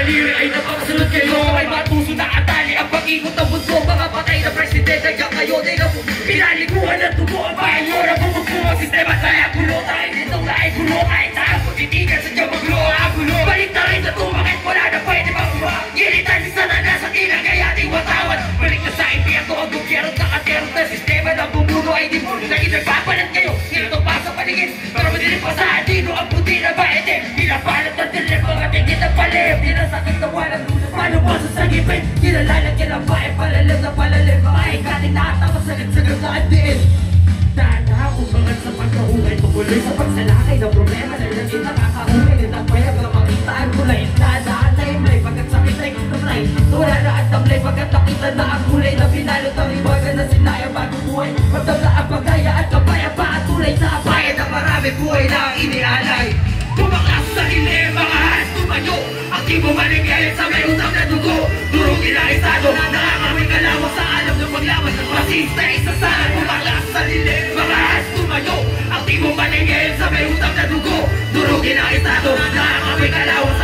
daliri ay napakasunod kayo. Ay matuso na atali ang pag-ikot ng mundo. Mga patay na presidente hanggang ngayon ay pinaliguan ng dugo ang bayan nyo. Napupugpo ang sistema kaya gulo. Dahil ditong laing gulo kahit saan pagtitigan sa diyang maglo ang gulo. Balik na rin na tumakit wala na pwede makuha. Gilitan si Satanas at ilang kaya di watawad. Balik na sa impyerno ang gobyerno at nakaterot na sistema ng bumuno ay di mo naging nagpapalat kayo. Ginatong pa sa paligid para madilim pa sa adino ang puti na baete. Pinapalat na dilim mga tingin na palim. Di na sakit na walang lulo paano mo sa sagipin. Kinalalagyan ang bae palalim na palalim. Mga ikating nakatapos sagad-sagad na andiin. Tanda umangat sa pagkahungay tuloy sa pagsalakay ng problema na naging nakakahungay. Nagtagpay hanggang makita ang kulay. Nadaan na imlay pagkat sakit ay tamlay. Wala na at tamlay pagkat nakita na ang kulay. Na pinalot ang ibaga na sinaya bago buhay. Magdamla ang pagdaya at kapayapa at tulay sa bayan na marami buhay na ang inialay. Tumaklas sa hili, mga halas tumayo. Aktibo maligayat sa may utang na dugo. Durugin ang estado, nakakawin kalawang sa alam ng paglaban ng rasista. Isasalan, tumaklas sa hili, mga halas tumayo. Aktibo maligayat sa may utang na dugo. Durugin ang estado, nakakawin kalawang